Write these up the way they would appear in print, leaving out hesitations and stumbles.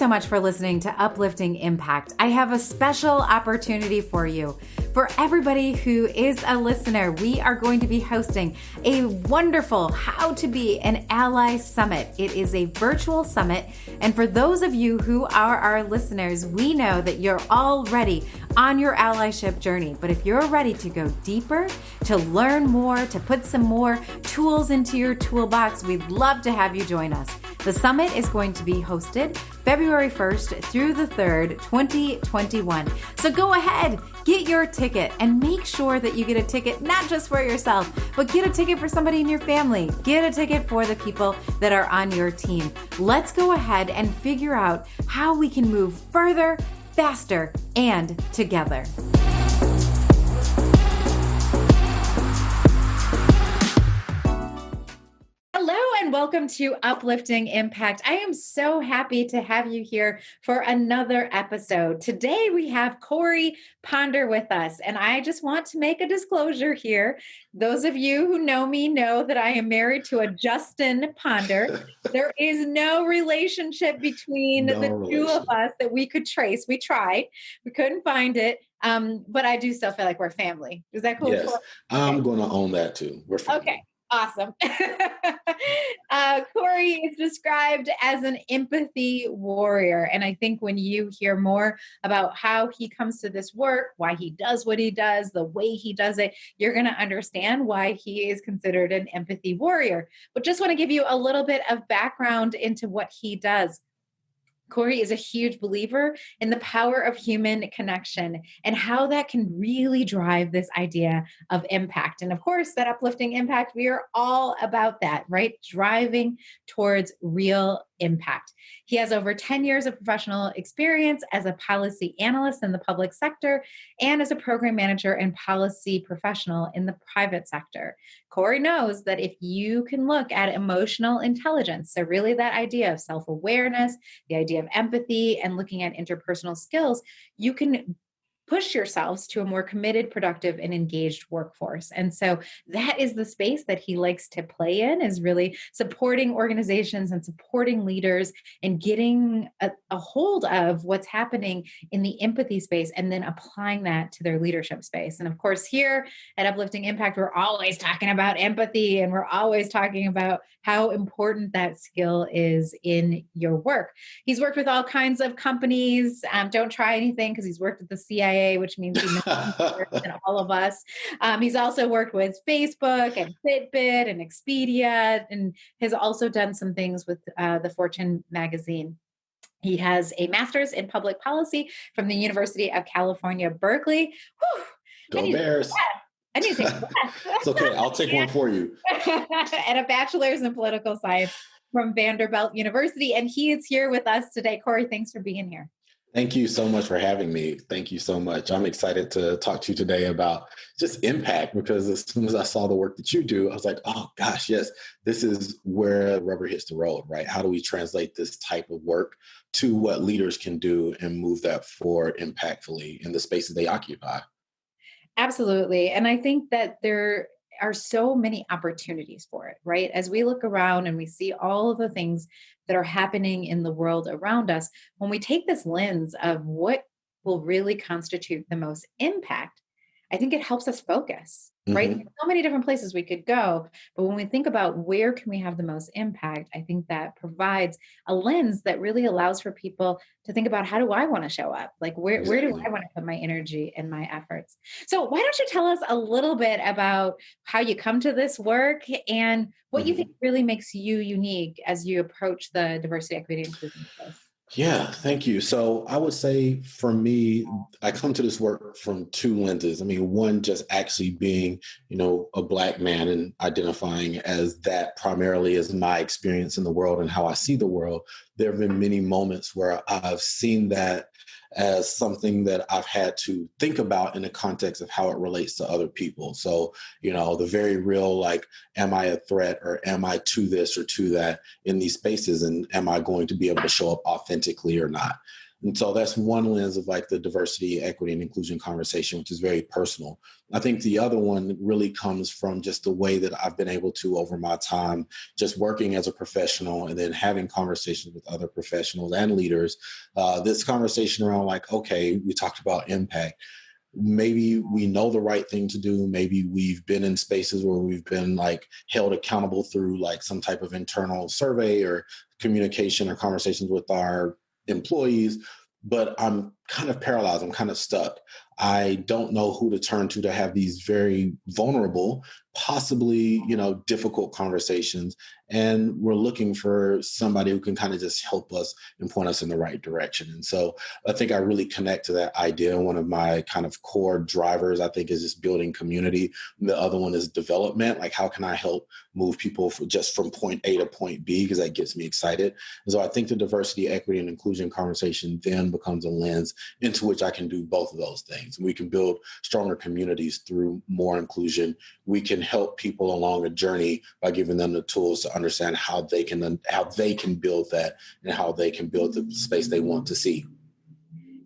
so much for listening to Uplifting Impact. I have a special opportunity for you. For everybody who is a listener, we are going to be hosting a wonderful How to Be an Ally Summit. It is a virtual summit. And for those of you who are our listeners, we know that you're already on your allyship journey. But if you're ready to go deeper, to learn more, to put some more tools into your toolbox, we'd love to have you join us. The summit is going to be hosted February 1st through the 3rd, 2021. So go ahead, get your ticket, and make sure that you get a ticket not just for yourself, but get a ticket for somebody in your family. Get a ticket for the people that are on your team. Let's go ahead and figure out how we can move further, faster, and together. Hello and welcome to Uplifting Impact. I am so happy to have you here for another episode. Today we have Corey Ponder with us, and I just want to make a disclosure here. Those of you who know me know that I am married to a Justin Ponder. There is no relationship between the two of us that we could trace. We tried, we couldn't find it, but I do still feel like we're family. Is that cool? Yes, I'm going to own that too. We're family. Okay. Awesome. Corey is described as an empathy warrior. And I think when you hear more about how he comes to this work, why he does what he does, the way he does it, you're going to understand why he is considered an empathy warrior. But just want to give you a little bit of background into what he does. Corey is a huge believer in the power of human connection and how that can really drive this idea of impact. And of course, that uplifting impact, we are all about that, right? Driving towards real impact. He has over 10 years of professional experience as a policy analyst in the public sector and as a program manager and policy professional in the private sector. Corey knows that if you can look at emotional intelligence, so really that idea of self-awareness, the idea of empathy, and looking at interpersonal skills, you can push yourselves to a more committed, productive, and engaged workforce. And so that is the space that he likes to play in, is really supporting organizations and supporting leaders and getting a hold of what's happening in the empathy space and then applying that to their leadership space. And of course, here at Uplifting Impact, we're always talking about empathy, and we're always talking about how important that skill is in your work. He's worked with all kinds of companies. Don't try anything because he's worked at the CIA, which means he knows more than all of us. He's also worked with Facebook and Fitbit and Expedia, and has also done some things with the Fortune magazine. He has a master's in public policy from the University of California, Berkeley. Whew, Go Bears. I need to take a breath. It's okay. I'll take one for you. And a bachelor's in political science from Vanderbilt University. And he is here with us today. Corey, thanks for being here. Thank you so much for having me. Thank you so much. I'm excited to talk to you today about just impact, because as soon as I saw the work that you do, I was like, oh gosh, yes, this is where the rubber hits the road, right? How do we translate this type of work to what leaders can do and move that forward impactfully in the spaces they occupy? Absolutely. And I think that there are so many opportunities for it, right? As we look around and we see all of the things that are happening in the world around us, when we take this lens of what will really constitute the most impact, I think it helps us focus, right? Mm-hmm. There's so many different places we could go, but when we think about where can we have the most impact, I think that provides a lens that really allows for people to think about, how do I want to show up? Like, where do I want to put my energy and my efforts? So why don't you tell us a little bit about how you come to this work and what you think really makes you unique as you approach the diversity, equity, and inclusion space? Yeah, thank you. So I would say for me, I come to this work from two lenses. I mean, one, just actually being, a Black man and identifying as that primarily as my experience in the world and how I see the world. There have been many moments where I've seen that as something that I've had to think about in the context of how it relates to other people. So, the very real, like, am I a threat or am I to this or to that in these spaces? And am I going to be able to show up authentically or not? And so that's one lens of like the diversity, equity, and inclusion conversation, which is very personal. I think the other one really comes from just the way that I've been able to, over my time, just working as a professional and then having conversations with other professionals and leaders. This conversation around like, okay, we talked about impact. Maybe we know the right thing to do. Maybe we've been in spaces where we've been like held accountable through like some type of internal survey or communication or conversations with our employees, but I'm kind of paralyzed. I'm kind of stuck. I don't know who to turn to have these very vulnerable, possibly, difficult conversations. And we're looking for somebody who can kind of just help us and point us in the right direction. And so I think I really connect to that idea. One of my kind of core drivers, I think, is just building community. The other one is development. Like, how can I help move people just from point A to point B? Because that gets me excited. And so I think the diversity, equity, and inclusion conversation then becomes a lens into which I can do both of those things. We can build stronger communities through more inclusion. We can help people along a journey by giving them the tools to understand how they can build that and how they can build the space they want to see.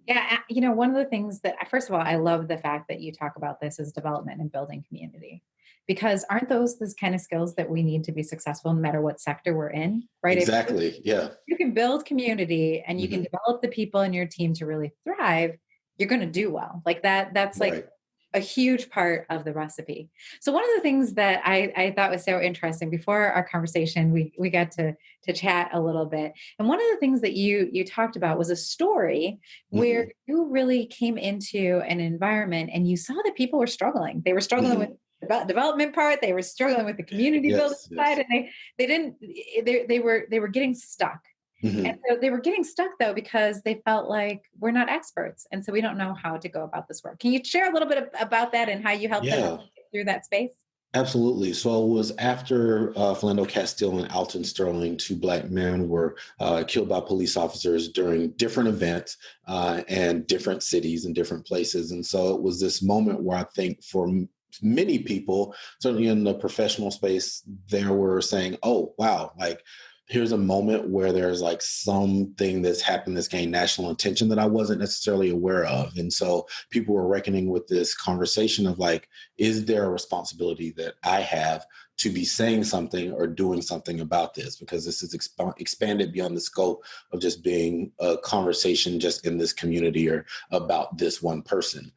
Yeah, one of the things that, first of all, I love the fact that you talk about this as development and building community, because aren't those kind of skills that we need to be successful no matter what sector we're in, right? If Exactly. Yeah. you can build community and you can Hmm. develop the people in your team to really thrive, you're going to do well. Like that's like Right. a huge part of the recipe. So one of the things that I thought was so interesting before our conversation, we got to chat a little bit. And one of the things that you talked about was a story where Hmm. you really came into an environment and you saw that people were struggling. They were struggling with Hmm. the development part, they were struggling with the community building Yes. side, Yes. and they didn't they were getting stuck. And Hmm. so they were getting stuck though because they felt like we're not experts, and so we don't know how to go about this work. Can you share a little bit about that and how you helped them Yeah. get through that space? Absolutely. So it was after Philando Castile and Alton Sterling, two black men were killed by police officers during different events and different cities and different places. And so it was this moment where I think for many people, certainly in the professional space, they were saying, oh, wow, like here's a moment where there's like something that's happened that's gained national attention that I wasn't necessarily aware of. And so people were reckoning with this conversation of like, is there a responsibility that I have to be saying something or doing something about this? Because this is expanded beyond the scope of just being a conversation just in this community or about this one person.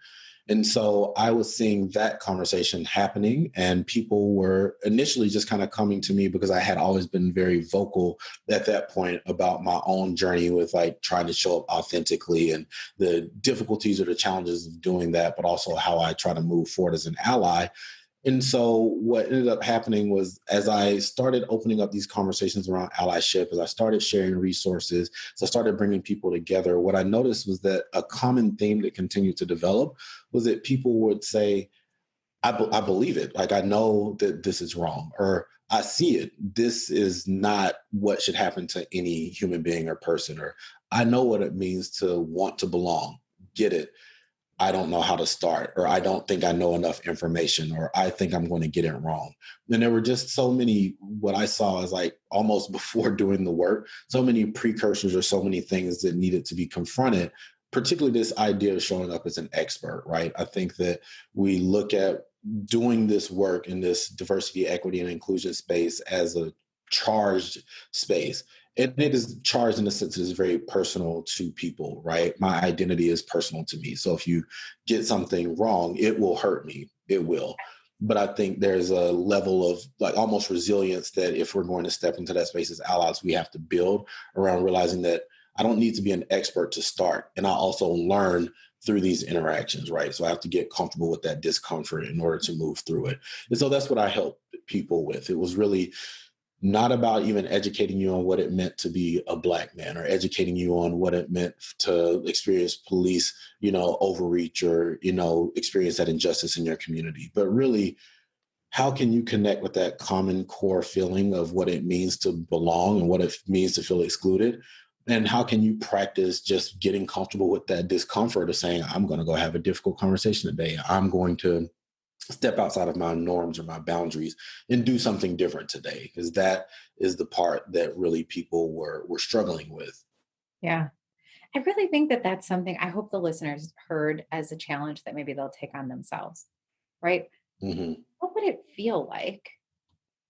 And so I was seeing that conversation happening, and people were initially just kind of coming to me because I had always been very vocal at that point about my own journey with like trying to show up authentically and the difficulties or the challenges of doing that, but also how I try to move forward as an ally. And so what ended up happening was as I started opening up these conversations around allyship, as I started sharing resources, as I started bringing people together, what I noticed was that a common theme that continued to develop was that people would say, I believe it. Like, I know that this is wrong, or I see it. This is not what should happen to any human being or person, or I know what it means to want to belong. Get it. I don't know how to start, or I don't think I know enough information, or I think I'm going to get it wrong. And there were just so many, what I saw as like almost before doing the work, so many precursors or so many things that needed to be confronted, particularly this idea of showing up as an expert, right? I think that we look at doing this work in this diversity, equity, and inclusion space as a charged space. And it is charged in the sense that it's very personal to people, right? My identity is personal to me. So if you get something wrong, it will hurt me. It will. But I think there's a level of like almost resilience that if we're going to step into that space as allies, we have to build around realizing that I don't need to be an expert to start. And I also learn through these interactions, right? So I have to get comfortable with that discomfort in order to move through it. And so that's what I help people with. It was really not about even educating you on what it meant to be a black man or educating you on what it meant to experience police, overreach or, experience that injustice in your community. But really, how can you connect with that common core feeling of what it means to belong and what it means to feel excluded? And how can you practice just getting comfortable with that discomfort of saying, I'm going to go have a difficult conversation today. I'm going to step outside of my norms or my boundaries and do something different today, because that is the part that really people were struggling with. Yeah. I really think that that's something I hope the listeners heard as a challenge that maybe they'll take on themselves, right? Hmm. What would it feel like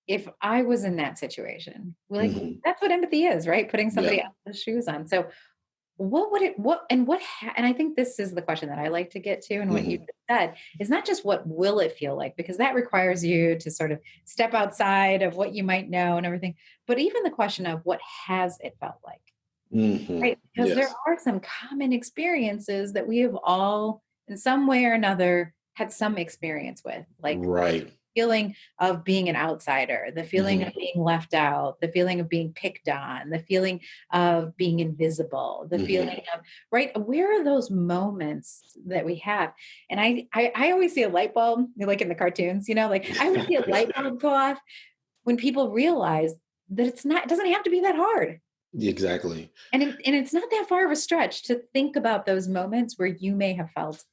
if I was in that situation? Like, Hmm. that's what empathy is, right? Putting somebody Yeah. else's shoes on. So, what would it, what, and what, and I think this is the question that I like to get to. And what you Hmm. just said is not just what will it feel like, because that requires you to sort of step outside of what you might know and everything, but even the question of what has it felt like? Hmm. Right, because there Yes. are some common experiences that we have all, in some way or another, had some experience with, like Right. feeling of being an outsider, the feeling of Hmm. being left out, the feeling of being picked on, the feeling of being invisible, the Hmm. feeling of, right? Where are those moments that we have? And I always see a light bulb, like in the cartoons, like I always see a light bulb go off when people realize that it doesn't have to be that hard. Exactly. And it's not that far of a stretch to think about those moments where you may have felt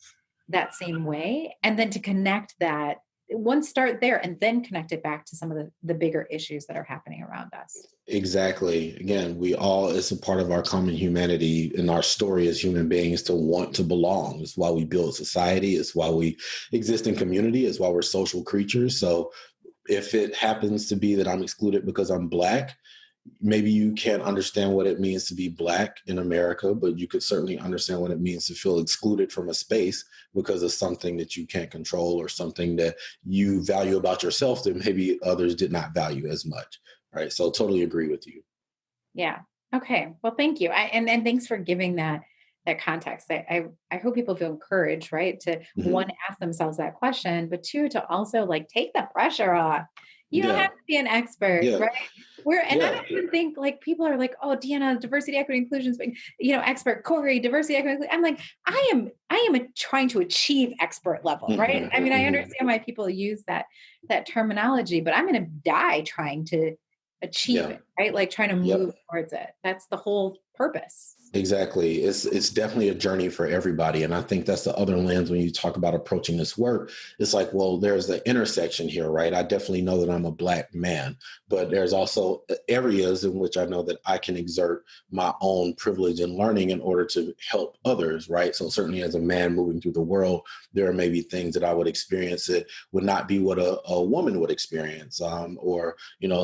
that same way, and then to connect that, one, start there and then connect it back to some of the bigger issues that are happening around us. Exactly. Again, we all, it's a part of our common humanity and our story as human beings to want to belong. It's why we build society. It's why we exist in community. It's why we're social creatures. So if it happens to be that I'm excluded because I'm Black, maybe you can't understand what it means to be Black in America, but you could certainly understand what it means to feel excluded from a space because of something that you can't control or something that you value about yourself that maybe others did not value as much. Right. So totally agree with you. Yeah. Okay. Well, thank you. And thanks for giving that context. I hope people feel encouraged, right? To, one, Hmm. ask themselves that question, but two, to also like take the pressure off. You don't have Yeah. to be an expert, Yeah. right? And I Yeah. don't even think like people are like, oh, Deanna, diversity, equity, inclusion, expert, Corey, diversity, equity. I'm like, I am trying to achieve expert level, right? Hmm. I mean, I Hmm. understand why people use that terminology, but I'm going to die trying to achieve Yeah. it, right? Like trying to move Yep. towards it. That's the whole purpose. Exactly. It's definitely a journey for everybody. And I think that's the other lens when you talk about approaching this work. It's like, well, there's the intersection here, right? I definitely know that I'm a Black man, but there's also areas in which I know that I can exert my own privilege and learning in order to help others, right? So certainly as a man moving through the world, there are maybe things that I would experience that would not be what a woman would experience, or,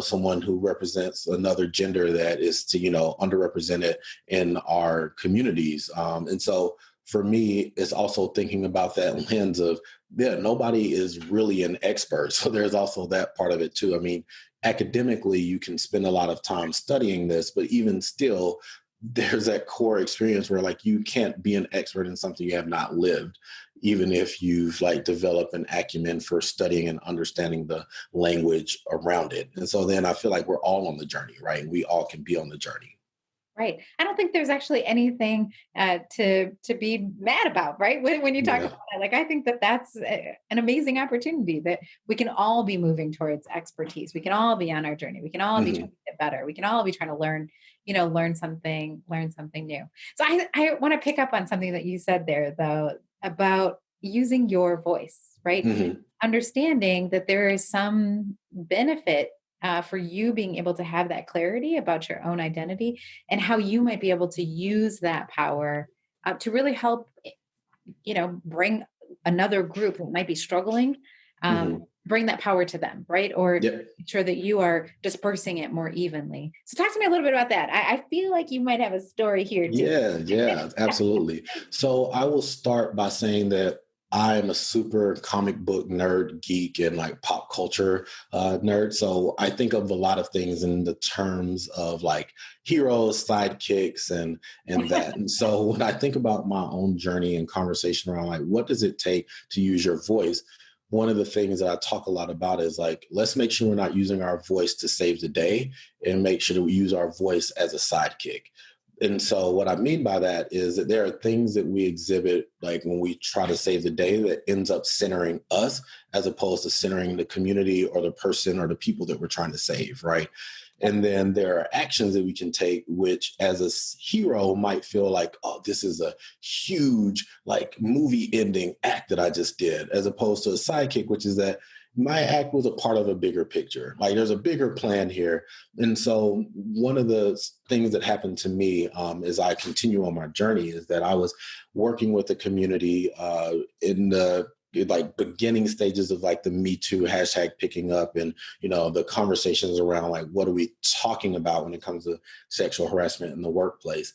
someone who represents another gender that is to, underrepresented in our communities. And so for me, it's also thinking about that lens of, yeah, nobody is really an expert. So there's also that part of it too. I mean, academically, you can spend a lot of time studying this, but even still, there's that core experience where like you can't be an expert in something you have not lived, even if you've like developed an acumen for studying and understanding the language around it. And so then I feel like we're all on the journey, right? We all can be on the journey. Right. I don't think there's actually anything to be mad about, right? When you talk about Yeah. it, like I think that that's an amazing opportunity that we can all be moving towards expertise. We can all be on our journey. We can all be trying Hmm. to get better. We can all be trying to learn something new. So I want to pick up on something that you said there, though, about using your voice, right? Hmm. Understanding that there is some benefit for you being able to have that clarity about your own identity and how you might be able to use that power to really help, bring another group that might be struggling, Hmm. bring that power to them, right? Or Yep. make sure that you are dispersing it more evenly. So talk to me a little bit about that. I feel like you might have a story here too. Yeah, yeah, absolutely. So I will start by saying that I'm a super comic book nerd, geek, and like pop culture nerd. So I think of a lot of things in the terms of like heroes, sidekicks, and that. And so when I think about my own journey and conversation around like what does it take to use your voice, one of the things that I talk a lot about is like, let's make sure we're not using our voice to save the day and make sure that we use our voice as a sidekick. And so what I mean by that is that there are things that we exhibit, like when we try to save the day, that ends up centering us as opposed to centering the community or the person or the people that we're trying to save, right? And then there are actions that we can take, which as a hero might feel like, oh, this is a huge like movie ending act that I just did, as opposed to a sidekick, which is that my act was a part of a bigger picture. Like there's a bigger plan here. And so one of the things that happened to me as I continue on my journey is that I was working with the community in the like beginning stages of like the Me Too hashtag picking up, and the conversations around like what are we talking about when it comes to sexual harassment in the workplace.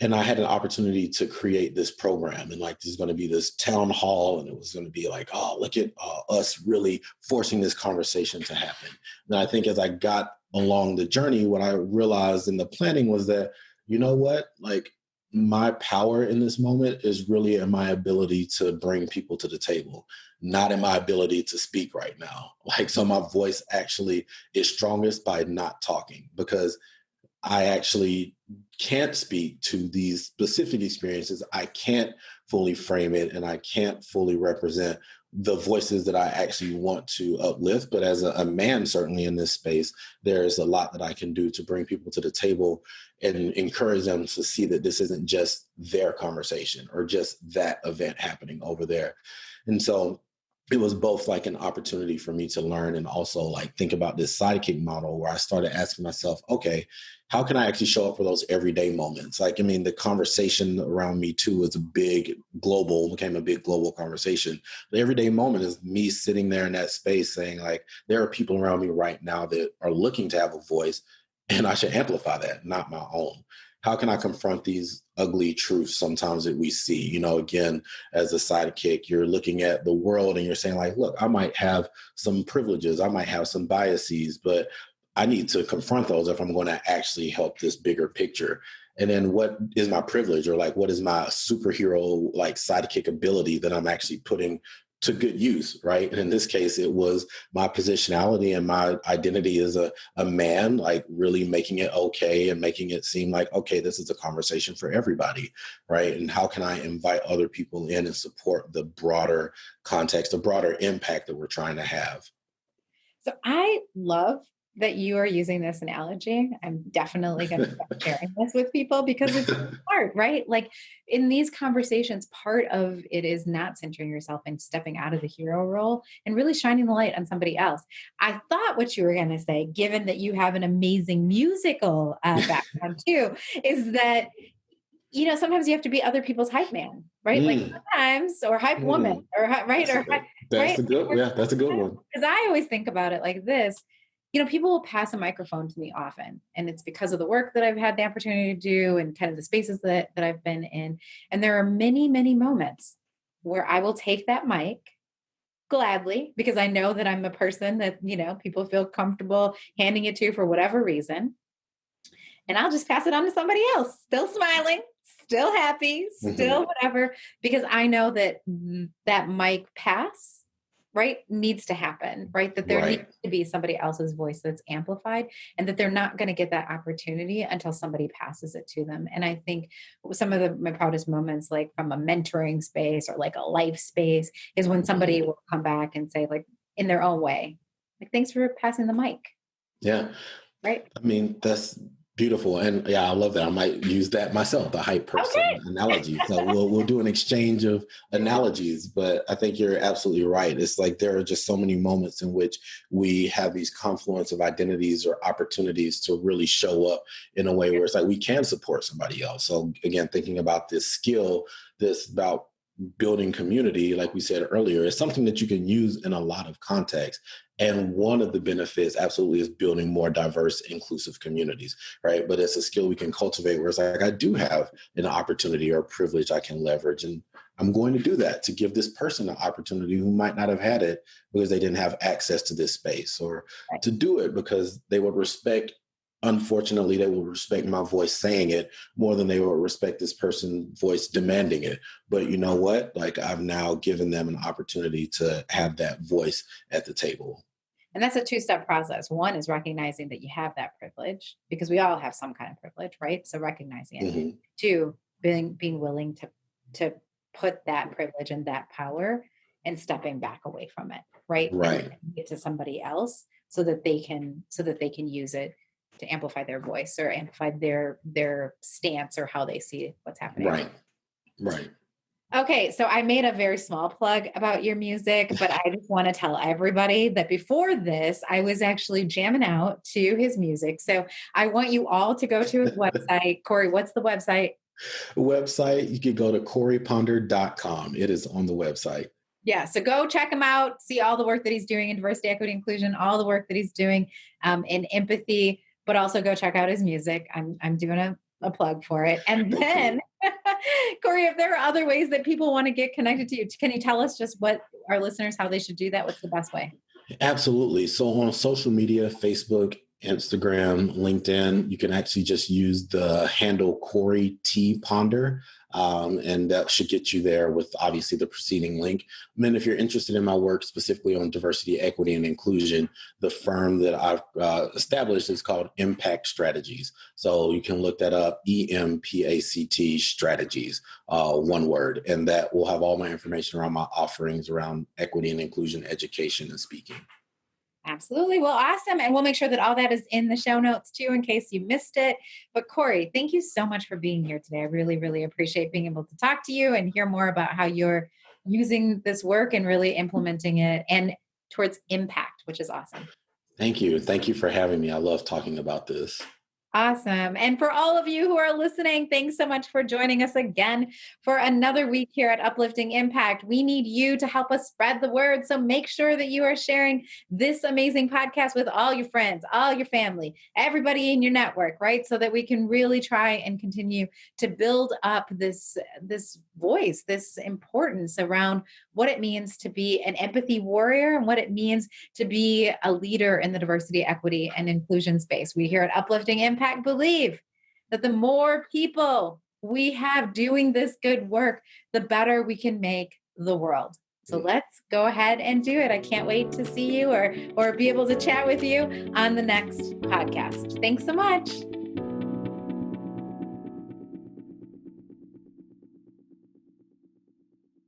And I had an opportunity to create this program, and like there's going to be this town hall, and it was going to be like, oh, look at us really forcing this conversation to happen. And I think as I got along the journey, what I realized in the planning was that, you know what, like my power in this moment is really in my ability to bring people to the table, not in my ability to speak right now. Like, so my voice actually is strongest by not talking, because I actually can't speak to these specific experiences. I can't fully frame it, and I can't fully represent the voices that I actually want to uplift. But as a man, certainly in this space, there's a lot that I can do to bring people to the table and encourage them to see that this isn't just their conversation or just that event happening over there. And so it was both like an opportunity for me to learn and also like think about this sidekick model, where I started asking myself, okay, how can I actually show up for those everyday moments? Like, I mean, the conversation around Me Too is became a big global conversation. The everyday moment is me sitting there in that space saying, like, there are people around me right now that are looking to have a voice, and I should amplify that, not my own. How can I confront these ugly truths sometimes that we see? Again, as a sidekick, you're looking at the world and you're saying, like, look, I might have some privileges, I might have some biases, but I need to confront those if I'm going to actually help this bigger picture. And then what is my privilege, or like what is my superhero like sidekick ability that I'm actually putting to good use, right? And in this case, it was my positionality and my identity as a man, like really making it okay and making it seem like, okay, this is a conversation for everybody, right? And how can I invite other people in and support the broader context, the broader impact that we're trying to have? So I love that you are using this analogy. I'm definitely going to start sharing this with people because it's hard, right? Like in these conversations, part of it is not centering yourself and stepping out of the hero role and really shining the light on somebody else. I thought what you were going to say, given that you have an amazing musical background too, is that sometimes you have to be other people's hype man, right? Like Mm, sometimes, or hype woman, mm. or right, That's a or good, that's right. a good, yeah, that's a good one. Because I always think about it like this. People will pass a microphone to me often, and it's because of the work that I've had the opportunity to do and kind of the spaces that I've been in. And there are many, many moments where I will take that mic gladly because I know that I'm a person that, people feel comfortable handing it to for whatever reason. And I'll just pass it on to somebody else, still smiling, still happy, Mhm. still whatever, because I know that that mic pass, right, needs to happen, right? That there needs Right. to be somebody else's voice that's amplified, and that they're not going to get that opportunity until somebody passes it to them. And I think some of my proudest moments, like from a mentoring space or like a life space, is when somebody Mhm. will come back and say, like, in their own way, like, thanks for passing the mic, Yeah. right? I mean, that's beautiful. And yeah, I love that. I might use that myself, the hype person analogy. So we'll do an exchange of analogies, but I think you're absolutely right. It's like there are just so many moments in which we have these confluence of identities or opportunities to really show up in a way where it's like we can support somebody else. So again, thinking about this skill, this about building community, like we said earlier, is something that you can use in a lot of contexts. And one of the benefits absolutely is building more diverse, inclusive communities, right? But it's a skill we can cultivate where it's like, I do have an opportunity or a privilege I can leverage. And I'm going to do that to give this person an opportunity who might not have had it because they didn't have access to this space, or Right. to do it because they would respect, unfortunately, they will respect my voice saying it more than they will respect this person's voice demanding it. But you know what? Like I've now given them an opportunity to have that voice at the table. And that's a two-step process. One is recognizing that you have that privilege because we all have some kind of privilege, right? So recognizing it. Mhm. Two, being willing to put that privilege and that power and stepping back away from it, right? And Right. giving it to somebody else so that they can use it to amplify their voice or amplify their stance or how they see what's happening. Right. Right. Okay, so I made a very small plug about your music, but I just want to tell everybody that before this, I was actually jamming out to his music. So I want you all to go to his website. Corey, what's the website? Website, you could go to coreyponder.com. It is on the website. Yeah, so go check him out, see all the work that he's doing in diversity, equity, inclusion, all the work that he's doing in empathy, but also go check out his music. I'm doing a plug for it. And Thank you. then, Corey, if there are other ways that people want to get connected to you, can you tell us just what our listeners, how they should do that? What's the best way? Absolutely. So on social media, Facebook, Instagram, LinkedIn, you can actually just use the handle Corey T Ponder, and that should get you there with obviously the preceding link. And then if you're interested in my work specifically on diversity, equity, and inclusion, the firm that I've established is called Impact Strategies. So you can look that up, EMPACT Strategies, one word, and that will have all my information around my offerings around equity and inclusion, education, and speaking. Absolutely. Well, awesome. And we'll make sure that all that is in the show notes too, in case you missed it. But Corey, thank you so much for being here today. I really, really appreciate being able to talk to you and hear more about how you're using this work and really implementing it and towards impact, which is awesome. Thank you. Thank you for having me. I love talking about this. Awesome. And for all of you who are listening, thanks so much for joining us again for another week here at Uplifting Impact. We need you to help us spread the word. So make sure that you are sharing this amazing podcast with all your friends, all your family, everybody in your network, right? So that we can really try and continue to build up this voice, this importance around what it means to be an empathy warrior and what it means to be a leader in the diversity, equity, and inclusion space. We here at Uplifting Impact believe that the more people we have doing this good work, the better we can make the world. So let's go ahead and do it. I can't wait to see you or be able to chat with you on the next podcast. Thanks so much.